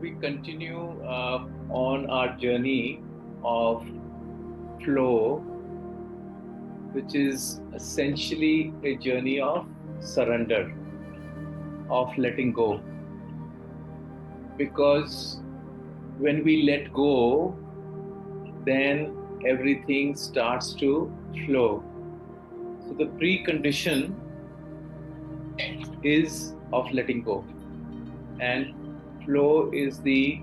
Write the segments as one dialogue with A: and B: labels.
A: we continue on our journey of flow, which is essentially a journey of surrender, of letting go. Because when we let go, then everything starts to flow. So the precondition is of letting go, and flow is the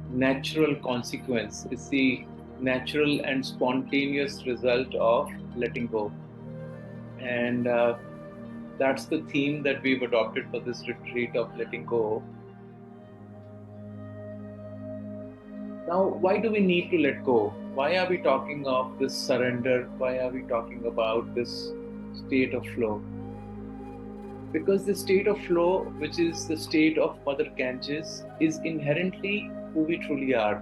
A: natural consequence. It's the natural and spontaneous result of letting go. And that's the theme that we've adopted for this retreat of letting go. Now, why do we need to let go? Why are we talking of this surrender? Why are we talking about this state of flow? Because the state of flow, which is the state of Mother Ganges, is inherently who we truly are.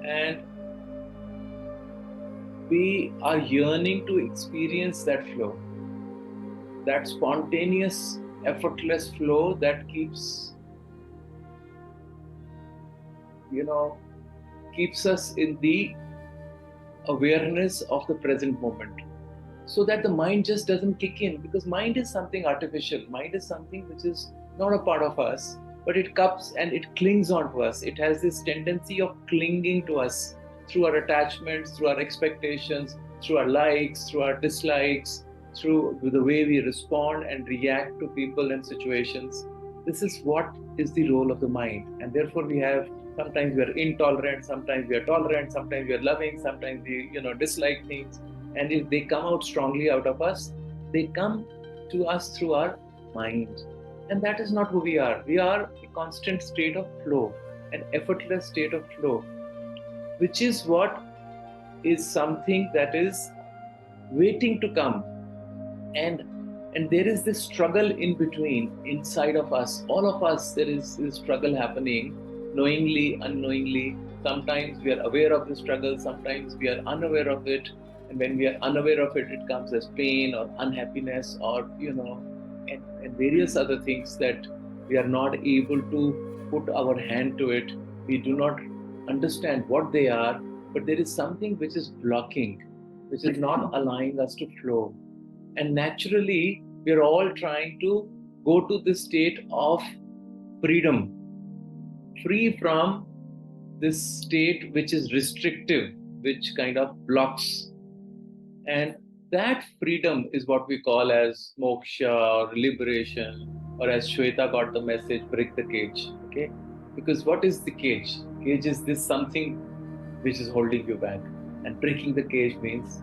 A: And we are yearning to experience that flow, that spontaneous, effortless flow that keeps us in the awareness of the present moment, so that the mind just doesn't kick in, because mind is something artificial. Mind is something which is not a part of us, but it comes and it clings on to us. It has this tendency of clinging to us through our attachments, through our expectations, through our likes, through our dislikes, through the way we respond and react to people and situations. This is what is the role of the mind. And therefore sometimes we are intolerant, sometimes we are tolerant, sometimes we are loving, sometimes we dislike things. And if they come out strongly out of us, they come to us through our mind. And that is not who we are. We are a constant state of flow, an effortless state of flow, which is what is something that is waiting to come. And there is this struggle in between, inside of us. All of us, there is this struggle happening, knowingly, unknowingly. Sometimes we are aware of the struggle, sometimes we are unaware of it. And when we are unaware of it, it comes as pain or unhappiness or, and various other things that we are not able to put our hand to it. We do not understand what they are, but there is something which is blocking, which is not allowing us to flow. And naturally, we are all trying to go to this state of freedom, free from this state which is restrictive, which kind of blocks. And that freedom is what we call as moksha or liberation, or as Shweta got the message, break the cage. Okay? Because what is the cage? Cage is this something which is holding you back. And breaking the cage means,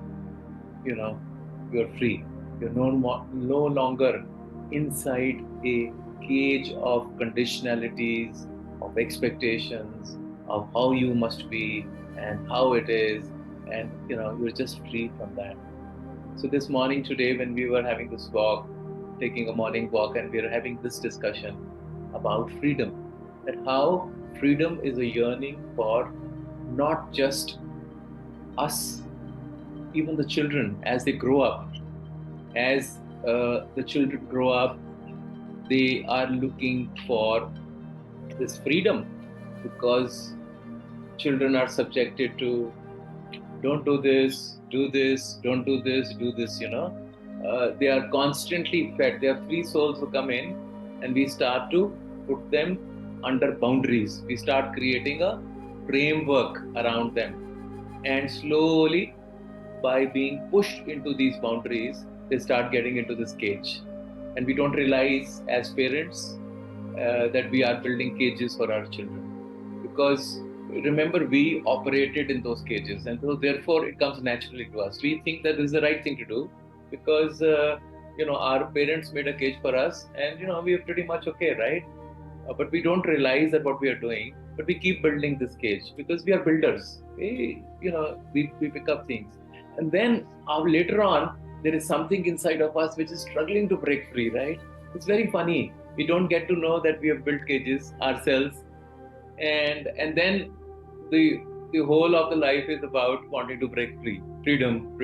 A: you're free. You're no longer inside a cage of conditionalities, of expectations, of how you must be and how it is. And you're just free from that. So this morning today, when we were having this walk, taking a morning walk, and we were having this discussion about freedom, that how freedom is a yearning for not just us, even the children as they grow up. As the children grow up, they are looking for this freedom, because children are subjected to don't do this, do this, don't do this, do this, they are constantly fed. They are free souls who come in, and we start to put them under boundaries. We start creating a framework around them. And slowly, by being pushed into these boundaries, they start getting into this cage. And we don't realize as parents that we are building cages for our children. Because remember, we operated in those cages, and so therefore it comes naturally to us. We think that this is the right thing to do because our parents made a cage for us, and we are pretty much okay, right? But we don't realize that what we are doing. But we keep building this cage because we are builders. We pick up things, and then later on there is something inside of us which is struggling to break free, right? It's very funny. We don't get to know that we have built cages ourselves. And then the whole of the life is about wanting to break free. Freedom.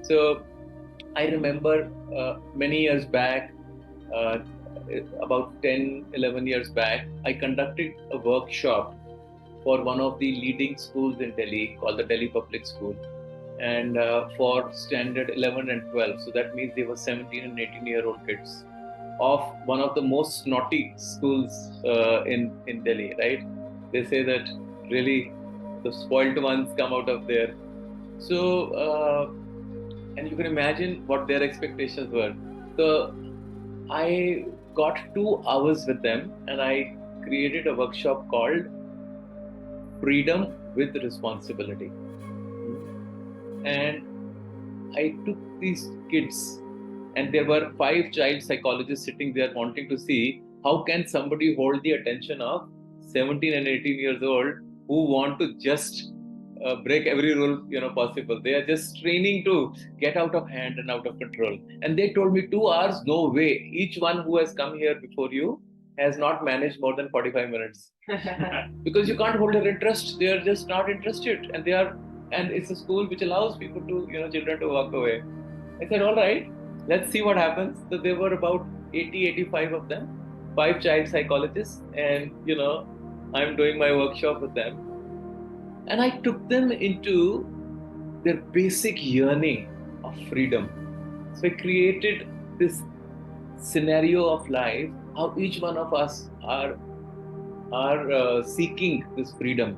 A: So I remember many years back, about 10, 11 years back, I conducted a workshop for one of the leading schools in Delhi called the Delhi Public School, and for standard 11 and 12. So that means they were 17 and 18-year-old kids of one of the most naughty schools in Delhi, right? They say that really the spoiled ones come out of there. So, and you can imagine what their expectations were. So I got 2 hours with them and I created a workshop called Freedom with Responsibility. And I took these kids, and there were 5 child psychologists sitting there wanting to see how can somebody hold the attention of 17 and 18 years old who want to just break every rule possible. They are just training to get out of hand and out of control. And they told me 2 hours, no way. Each one who has come here before you has not managed more than 45 minutes. Because you can't hold their interest. They are just not interested. And it's a school which allows people to, children to walk away. I said, all right, let's see what happens. So there were about 80, 85 of them, 5 child psychologists, and I'm doing my workshop with them. And I took them into their basic yearning of freedom. So I created this scenario of life, how each one of us are seeking this freedom.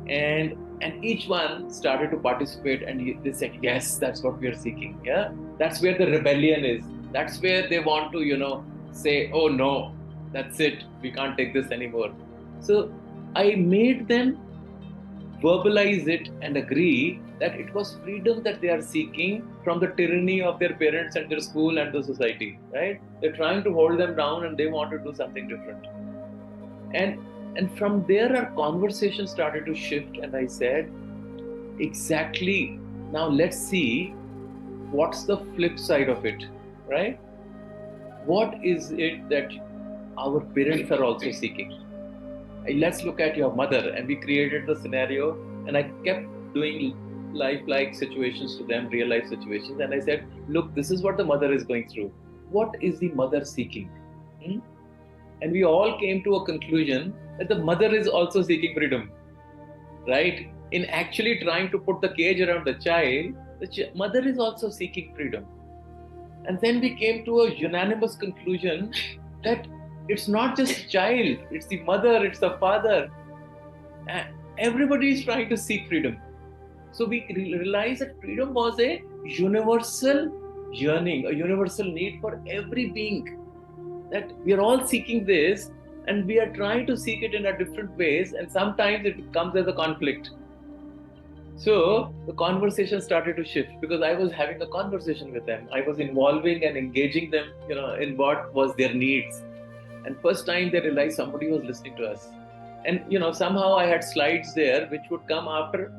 A: And each one started to participate, and they said, yes, that's what we are seeking. Yeah, that's where the rebellion is. That's where they want to, say, oh no, that's it. We can't take this anymore. So I made them verbalize it and agree that it was freedom that they are seeking from the tyranny of their parents and their school and the society, right? They're trying to hold them down and they want to do something different. And from there, our conversation started to shift, and I said, exactly, now let's see what's the flip side of it, right? What is it that our parents are also seeking? Let's look at your mother. And we created the scenario, and I kept doing life-like situations to them, real-life situations. And I said, look, this is what the mother is going through. What is the mother seeking? And we all came to a conclusion that the mother is also seeking freedom, right? In actually trying to put the cage around the child, the mother is also seeking freedom. And then we came to a unanimous conclusion that it's not just child, it's the mother, it's the father. Everybody is trying to seek freedom. So we realized that freedom was a universal yearning, a universal need for every being. That we are all seeking this, and we are trying to seek it in a different ways, and sometimes it comes as a conflict. So the conversation started to shift because I was having a conversation with them. I was involving and engaging them, in what was their needs. And first time they realized somebody was listening to us. And somehow I had slides there which would come after,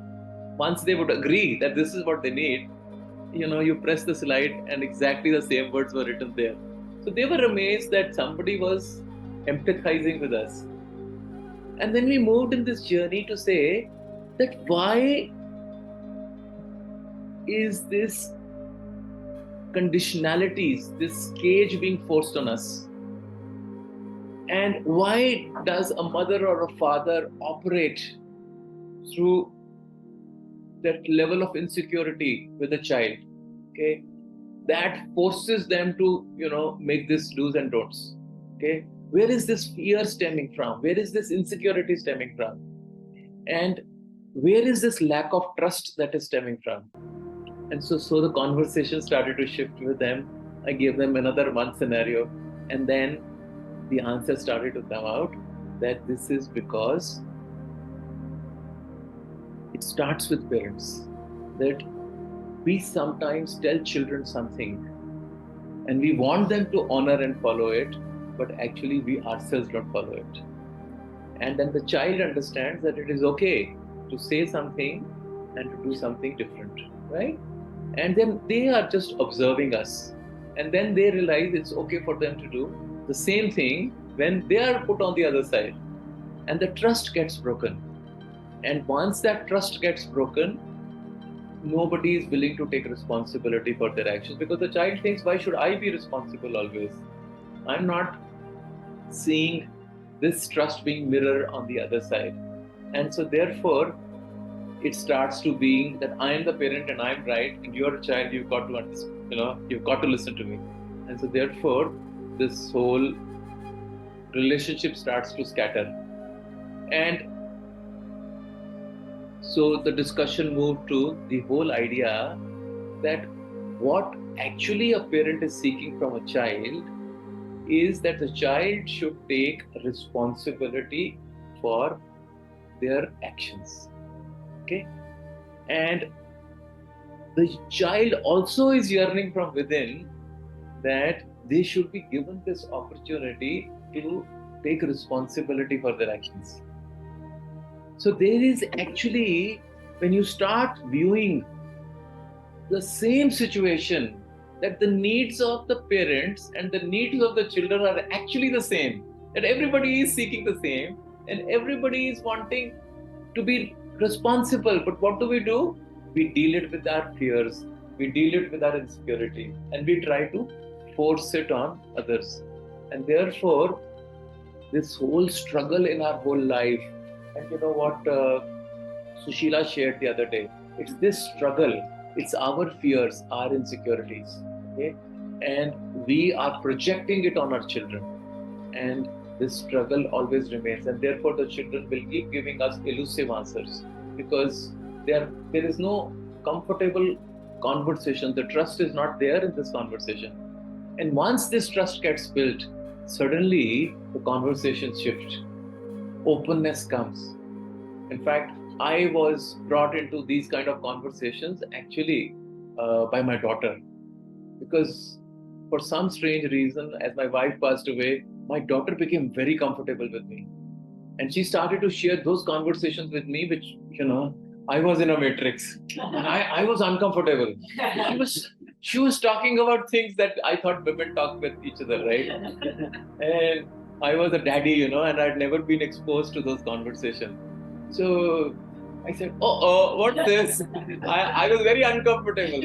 A: once they would agree that this is what they need, you press the slide and exactly the same words were written there. So they were amazed that somebody was empathizing with us. And then we moved in this journey to say that why is this conditionalities, this cage being forced on us? And why does a mother or a father operate through that level of insecurity with a child? Okay, that forces them to make this do's and don'ts. Okay, where is this fear stemming from? Where is this insecurity stemming from? And where is this lack of trust that is stemming from? And so the conversation started to shift with them. I gave them another one scenario, and then the answer started to come out that this is because it starts with parents. That we sometimes tell children something and we want them to honor and follow it, but actually we ourselves don't follow it. And then the child understands that it is okay to say something and to do something different, right? And then they are just observing us. And then they realize it's okay for them to do the same thing when they are put on the other side. And the trust gets broken. And once that trust gets broken, nobody is willing to take responsibility for their actions, because the child thinks, why should I be responsible always? I'm not seeing this trust being mirrored on the other side. And so therefore, it starts to being that I am the parent and I'm right, and you're a child, you've got to understand, you've got to listen to me. And so therefore, this whole relationship starts to scatter. And so the discussion moved to the whole idea that what actually a parent is seeking from a child is that the child should take responsibility for their actions. Okay? And the child also is yearning from within that they should be given this opportunity to take responsibility for their actions. So there is actually, when you start viewing the same situation, that the needs of the parents and the needs of the children are actually the same, that everybody is seeking the same and everybody is wanting to be responsible. But what do? We deal it with our fears, we deal it with our insecurity, and we try to force it on others. And therefore, this whole struggle in our whole life, and you know what Sushila shared the other day, it's this struggle, it's our fears, our insecurities, okay? And we are projecting it on our children. And this struggle always remains, and therefore the children will keep giving us elusive answers, because there is no comfortable conversation. The trust is not there in this conversation. And once this trust gets built, suddenly the conversation shifts. Openness comes. In fact, I was brought into these kind of conversations actually by my daughter, because for some strange reason, as my wife passed away, my daughter became very comfortable with me. And she started to share those conversations with me, which, I was in a matrix. I was uncomfortable. She was talking about things that I thought women talk with each other, right? And I was a daddy, and I'd never been exposed to those conversations. So I said, what's this? I was very uncomfortable.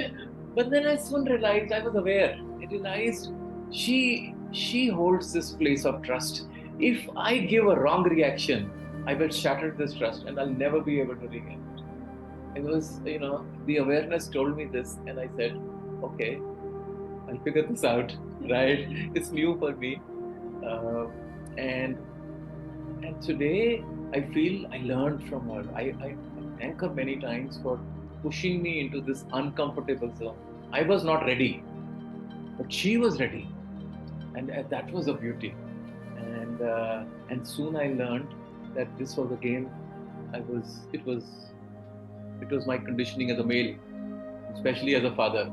A: But then I soon realized, I was aware. I realized she holds this place of trust. If I give a wrong reaction, I will shatter this trust and I'll never be able to regain it. It was, the awareness told me this, and I said, okay, I'll figure this out, right? It's new for me. And today I feel I learned from her. I thank her many times for pushing me into this uncomfortable zone. I was not ready, but she was ready, and that was a beauty. And soon I learned that this was a game. It was my conditioning as a male, especially as a father.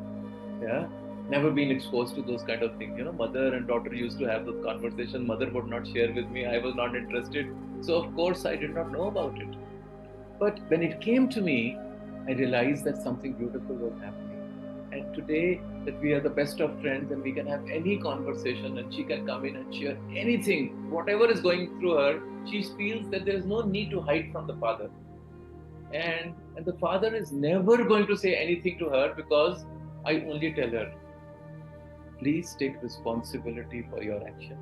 A: Yeah, never been exposed to those kind of things. Mother and daughter used to have those conversations. Mother would not share with me. I was not interested. So of course I did not know about it. But when it came to me, I realized that something beautiful was happening. And today that we are the best of friends and we can have any conversation and she can come in and share anything, whatever is going through her, she feels that there is no need to hide from the father. And the father is never going to say anything to her, because I only tell her, please take responsibility for your actions.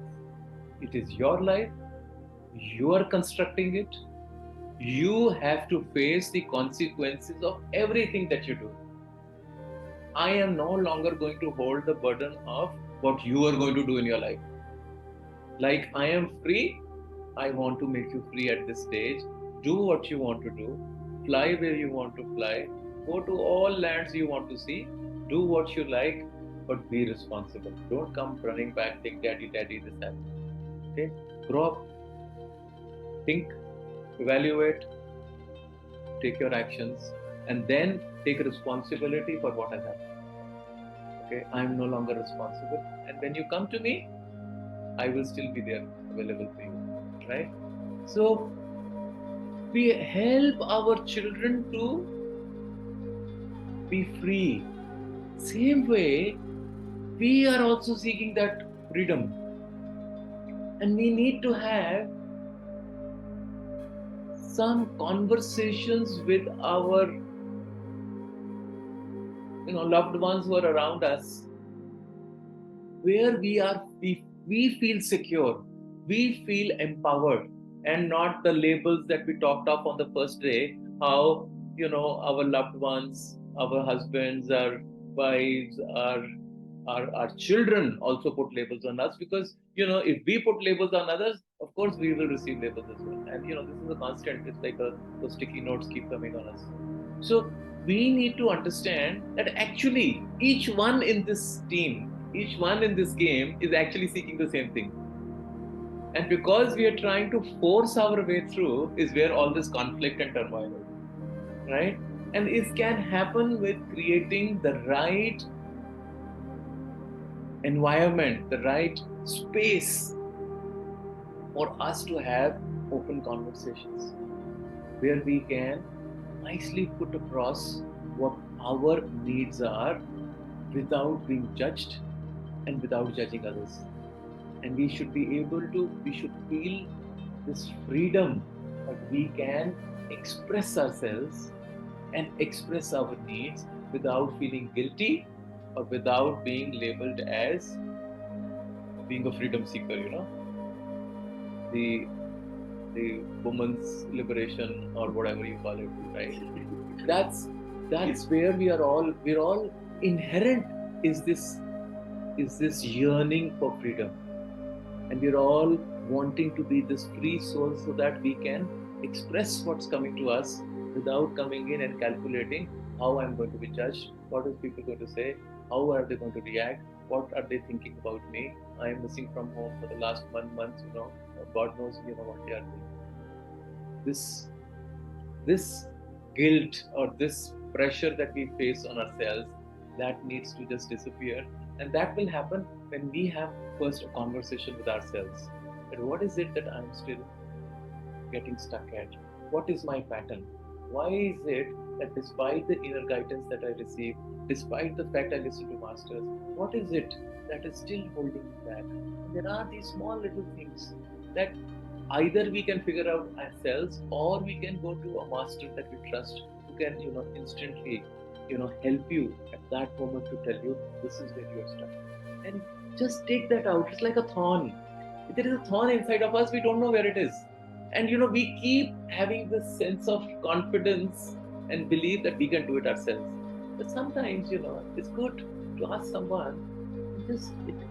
A: It is your life. You are constructing it. You have to face the consequences of everything that you do. I am no longer going to hold the burden of what you are going to do in your life. Like I am free, I want to make you free at this stage. Do what you want to do. Fly where you want to fly. Go to all lands you want to see. Do what you like, but be responsible. Don't come running back, think daddy, this happened. Okay? Grow up. Think, evaluate, take your actions, and then take responsibility for what has happened. Okay, I am no longer responsible. And when you come to me, I will still be there, available for you. Right? So we help our children to be free. Same way, we are also seeking that freedom. And we need to have some conversations with our loved ones who are around us, where we feel secure. we feel empowered, and not the labels that we talked of on the first day, how, our loved ones, our husbands, our wives, our children also put labels on us, because if we put labels on others, of course we will receive labels as well. And this is a constant. It's like those sticky notes keep coming on us. So we need to understand that actually each one in this team, each one in this game is actually seeking the same thing. And because we are trying to force our way through is where all this conflict and turmoil is, right? And it can happen with creating the right environment, the right space for us to have open conversations where we can nicely put across what our needs are without being judged and without judging others. And we should feel this freedom that we can express ourselves and express our needs without feeling guilty or without being labeled as being a freedom seeker, the woman's liberation or whatever you call it, right? That's where we're all inherent is this yearning for freedom. And we're all wanting to be this free soul so that we can express what's coming to us without coming in and calculating how I'm going to be judged, what is people going to say, how are they going to react, what are they thinking about me. I am missing from home for the last 1 month, God knows, what they are doing. This guilt or this pressure that we face on ourselves, that needs to just disappear. And that will happen when we have first a conversation with ourselves. That what is it that I'm still getting stuck at? What is my pattern? Why is it that despite the inner guidance that I receive, despite the fact I listen to masters, what is it that is still holding me back? And there are these small little things that either we can figure out ourselves, or we can go to a master that we trust, who can instantly help you at that moment to tell you this is where you're stuck. And just take that out. It's like a thorn. If there is a thorn inside of us, we don't know where it is. And we keep having this sense of confidence and believe that we can do it ourselves. But sometimes, it's good to ask someone.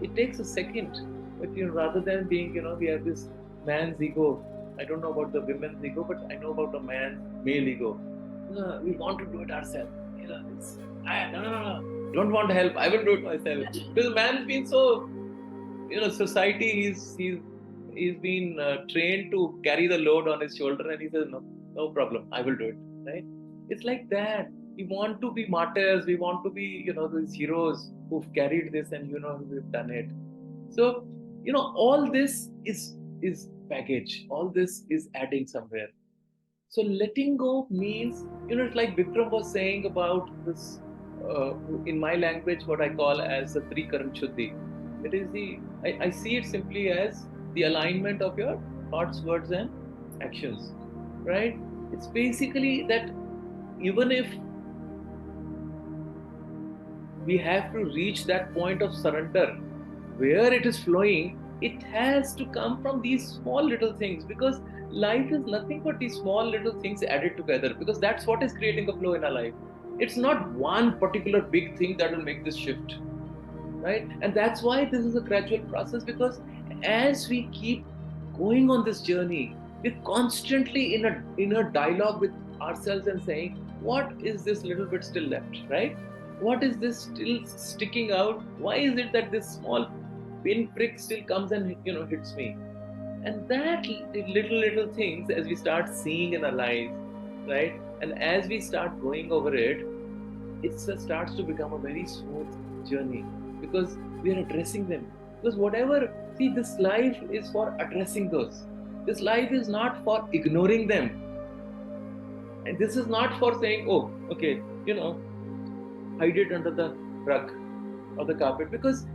A: It takes a second. But rather than being, we have this man's ego. I don't know about the women's ego, but I know about the man's male ego. We want to do it ourselves. No. Don't want help. I will do it myself. Because man's been so, society. He's been trained to carry the load on his shoulder, and he says, no problem. I will do it. Right? It's like that. We want to be martyrs. We want to be, these heroes who've carried this, and who've done it. So, all this is baggage. All this is adding somewhere. So letting go means, it's like Vikram was saying about this, in my language, what I call as the Trikaran Shuddhi. It is I see it simply as the alignment of your thoughts, words, and actions, right? It's basically that even if we have to reach that point of surrender where it is flowing, it has to come from these small little things, because life is nothing but these small little things added together, because that's what is creating a flow in our life. It's not one particular big thing that will make this shift, right? And that's why this is a gradual process, because as we keep going on this journey, we're constantly in a dialogue with ourselves and saying, what is this little bit still left, right? What is this still sticking out? Why is it that this small pinprick still comes and hits me? And that little things, as we start seeing in our lives, right? And as we start going over it, it starts to become a very smooth journey, because we are addressing them. Because this life is for addressing those. This life is not for ignoring them. And this is not for saying, oh, okay, hide it under the rug or the carpet, because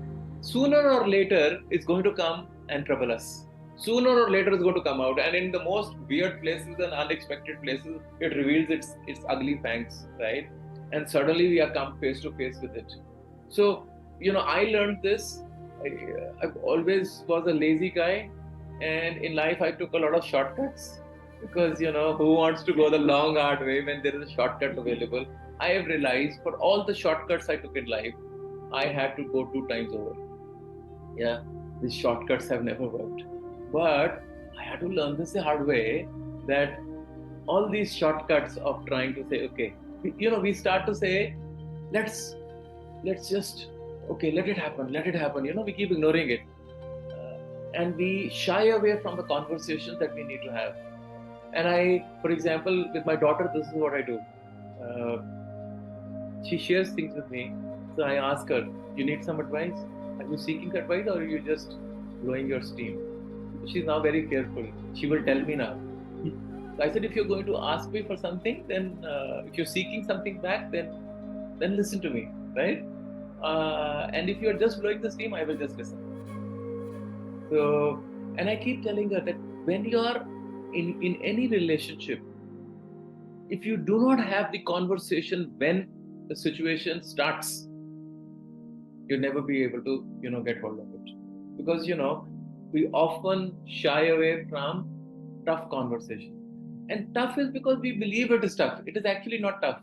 A: sooner or later it's going to come and trouble us. Sooner or later it's going to come out, and in the most weird places and unexpected places, it reveals its ugly fangs, right? And suddenly we are come face to face with it. So, I learned this. I always was a lazy guy, And in life, I took a lot of shortcuts because, who wants to go the long, hard way when there is a shortcut available? I have realized for all the shortcuts I took in life, I had to go 2 times over. Yeah, these shortcuts have never worked. But I had to learn this the hard way, that all these shortcuts of trying to say, okay, we start to say, let's just, okay, let it happen, we keep ignoring it. And we shy away from the conversations that we need to have. And for example, with my daughter, this is what I do. She shares things with me. So I ask her, you need some advice? Are you seeking advice, or are you just blowing your steam? She's now very careful. She will tell me now. So I said, if you're going to ask me for something, then if you're seeking something back, then listen to me, right? And if you're just blowing the steam, I will just listen. So, and I keep telling her that when you are in any relationship, if you do not have the conversation when the situation starts, you'll never be able to, get hold of it. Because, we often shy away from tough conversation. And tough is because we believe it is tough. It is actually not tough.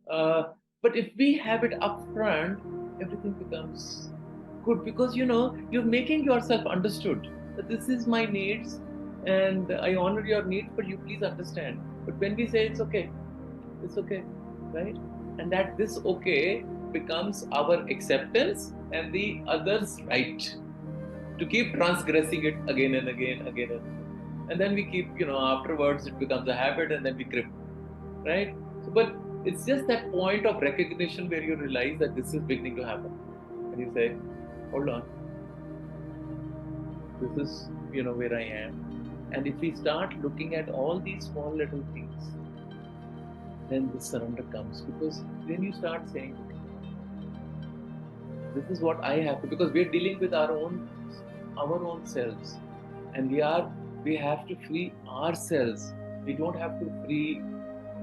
A: But if we have it up front, everything becomes good, because you're making yourself understood that this is my needs and I honor your needs, but you please understand. But when we say it's okay, right? And that this okay becomes our acceptance and the other's right to keep transgressing it again and again. And then we keep, afterwards it becomes a habit, and then we grip, right? So, but it's just that point of recognition where you realize that this is beginning to happen. And you say, hold on, this is, where I am. And if we start looking at all these small little things, then the surrender comes. Because then you start saying, this is what I have to, because we're dealing with our own selves. And we have to free ourselves. We don't have to free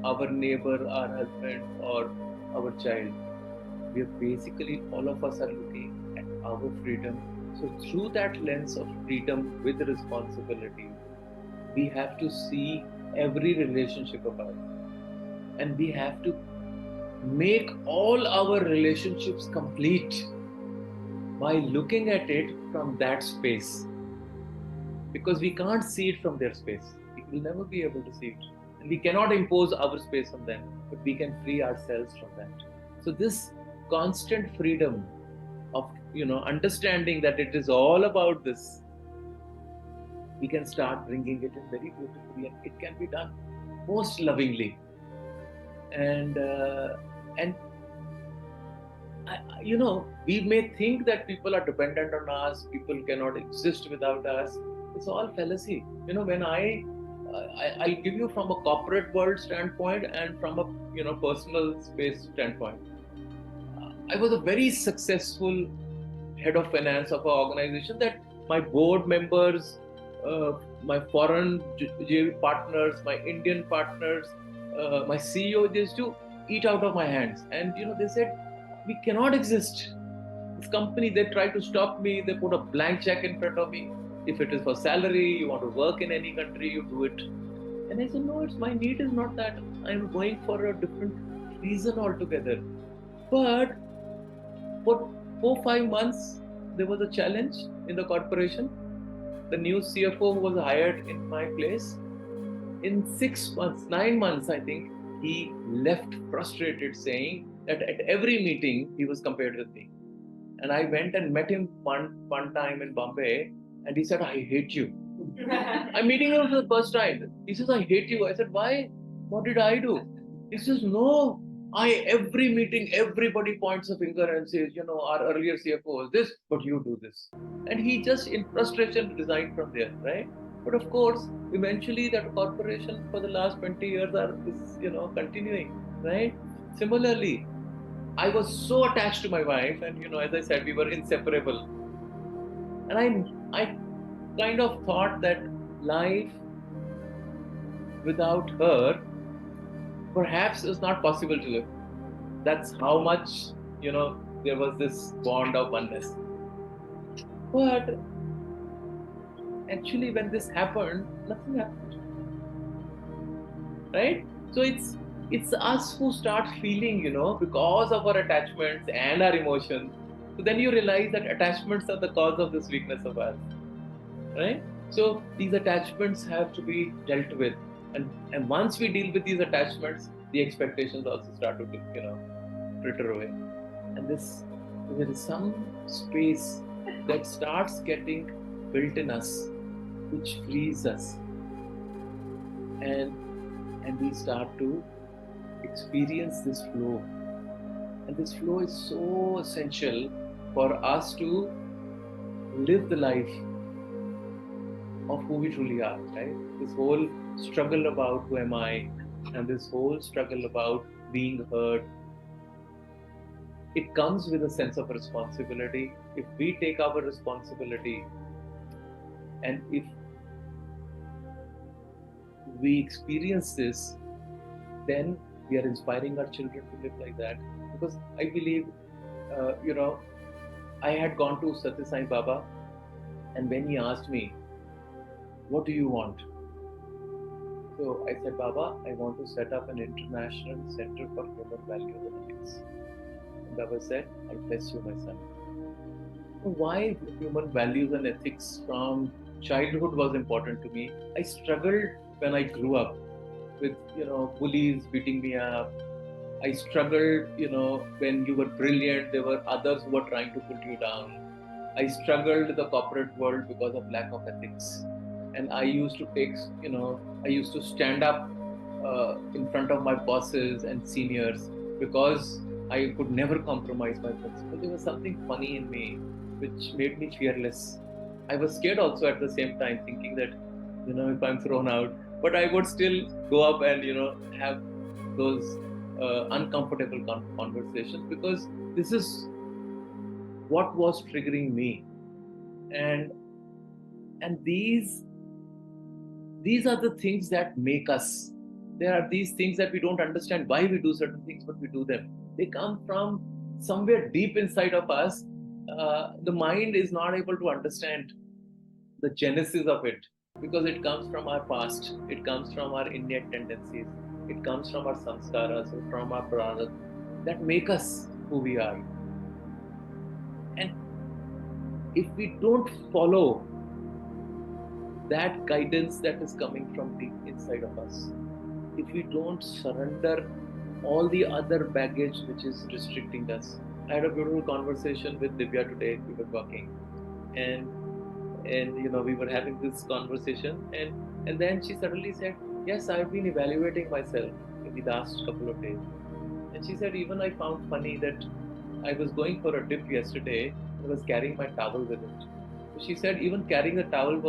A: our neighbor, our husband, or our child. We are basically, all of us are looking at our freedom. So through that lens of freedom with responsibility, we have to see every relationship of ours. And we have to make all our relationships complete by looking at it from that space. Because we can't see it from their space. We will never be able to see it. And we cannot impose our space on them, but we can free ourselves from that. So this constant freedom of, understanding that it is all about this, we can start bringing it in very beautifully, and it can be done most lovingly. And we may think that people are dependent on us, people cannot exist without us. It's all fallacy. When I'll give you from a corporate world standpoint and from a personal space standpoint. I was a very successful head of finance of an organization that my board members, my foreign JV partners, my Indian partners, my CEO, they used to eat out of my hands. And they said, we cannot exist. This company, they try to stop me. They put a blank check in front of me. If it is for salary, you want to work in any country, you do it. And I said, no, my need is not that. I'm going for a different reason altogether. But for 4-5 months, there was a challenge in the corporation. The new CFO who was hired in my place, in 9 months, I think, he left frustrated, saying that at every meeting he was compared with me. And I went and met him one time in Bombay, and he said, I hate you. I'm meeting him for the first time. He says, I hate you. I said, why? What did I do? He says, no, every meeting, everybody points a finger and says, our earlier CFO was this, but you do this. And he just in frustration resigned from there, right? But of course, eventually that corporation for the last 20 years is continuing, right? Similarly, I was so attached to my wife, and as I said, we were inseparable. And I kind of thought that life without her perhaps is not possible to live. That's how much, there was this bond of oneness. But actually when this happened, nothing happened, right? So it's us who start feeling, because of our attachments and our emotions. So then you realize that attachments are the cause of this weakness of ours, right? So these attachments have to be dealt with, and once we deal with these attachments, the expectations also start to, fritter away, and there is some space that starts getting built in us, which frees us, and we start to experience this flow. And this flow is so essential for us to live the life of who we truly are, right? This whole struggle about who am I, and this whole struggle about being heard, it comes with a sense of responsibility. If we take our responsibility, and if we experience this, then we are inspiring our children to live like that. Because I believe, I had gone to Satya Sai Baba, and when he asked me, "What do you want?" So I said, "Baba, I want to set up an international center for human values and ethics." And Baba said, "I bless you, my son." So why human values and ethics from childhood was important to me? I struggled when I grew up with, bullies beating me up. I struggled, when you were brilliant, there were others who were trying to put you down. I struggled in the corporate world because of lack of ethics. And I used to I used to stand up in front of my bosses and seniors because I could never compromise my principles. There was something funny in me which made me fearless. I was scared also at the same time, thinking that, if I'm thrown out, but I would still go up and, have those uncomfortable conversations, because this is what was triggering me. And these are the things that make us. There are these things that we don't understand why we do certain things, but we do them. They come from somewhere deep inside of us. The mind is not able to understand the genesis of it, because it comes from our past, it comes from our innate tendencies, it comes from our samskaras, from our prarabdha, that make us who we are. And if we don't follow that guidance that is coming from deep inside of us, if we don't surrender all the other baggage which is restricting us. I had a beautiful conversation with Divya today. We were talking, and we were having this conversation, and then she suddenly said, "Yes, I've been evaluating myself in the last couple of days." And she said, "Even I found funny that I was going for a dip yesterday. I was carrying my towel with it." So she said, even carrying the towel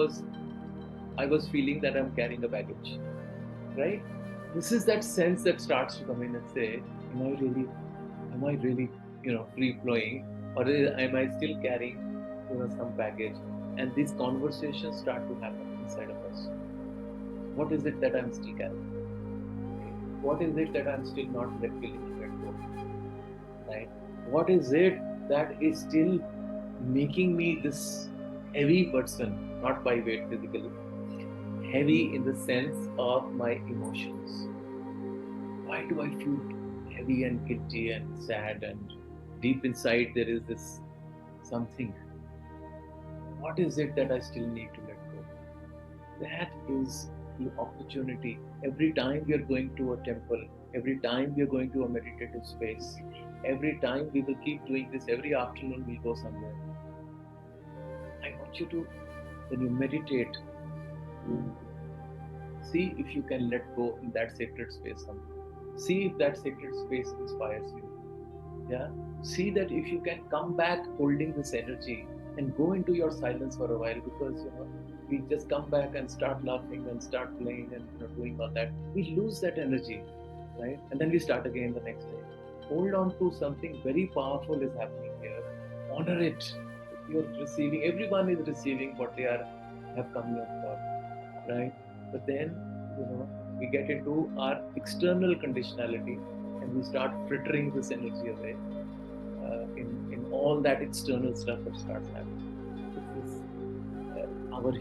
A: I was feeling that I'm carrying a baggage, right? This is that sense that starts to come in and say, am I really, free flowing, or am I still carrying, some baggage? And these conversations start to happen inside of us. What is it that I'm still carrying? What is it that I'm still not willing to let go? Right? What is it that is still making me this heavy person, not by weight physically, heavy in the sense of my emotions? Why do I feel heavy and guilty and sad, and deep inside there is this something? What is it that I still need to let go? That is the opportunity. Every time we are going to a temple, every time we are going to a meditative space, every time we will keep doing this, every afternoon we'll go somewhere. I want you to, when you meditate, see if you can let go in that sacred space someday. See if that sacred space inspires you. Yeah. See that if you can come back holding this energy and go into your silence for a while, because we just come back and start laughing and start playing and doing all that, we lose that energy, right? And then we start again the next day. Hold on to something very powerful is happening here. Honor it. You're receiving. Everyone is receiving what they have come here for, right? But then we get into our external conditionality, and we start frittering this energy away in all that external stuff that starts happening. our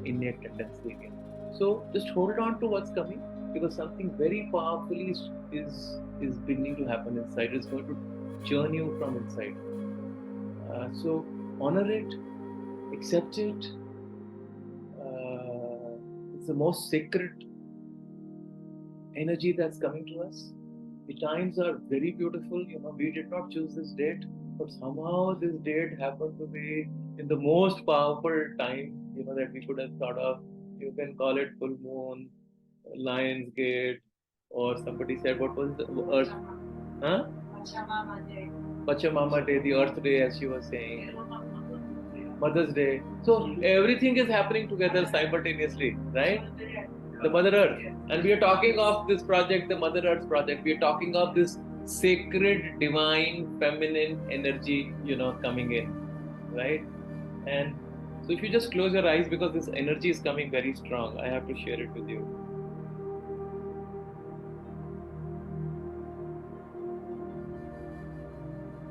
A: innate tendency again. So just hold on to what's coming, because something very powerful is beginning to happen inside. It's going to churn you from inside. So honor it, accept it. It's the most sacred energy that's coming to us. The times are very beautiful. We did not choose this date, but somehow this date happened to be in the most powerful time, that we could have thought of. You can call it full moon, Lion's Gate, or somebody said, what was the Earth? Huh? Pachamama Day, the Earth Day, as she was saying. Mother's Day. So everything is happening together simultaneously, right? The Mother Earth. And we are talking of this project, the Mother Earth project. We are talking of this sacred, divine, feminine energy, coming in, right? And so if you just close your eyes, because this energy is coming very strong, I have to share it with you.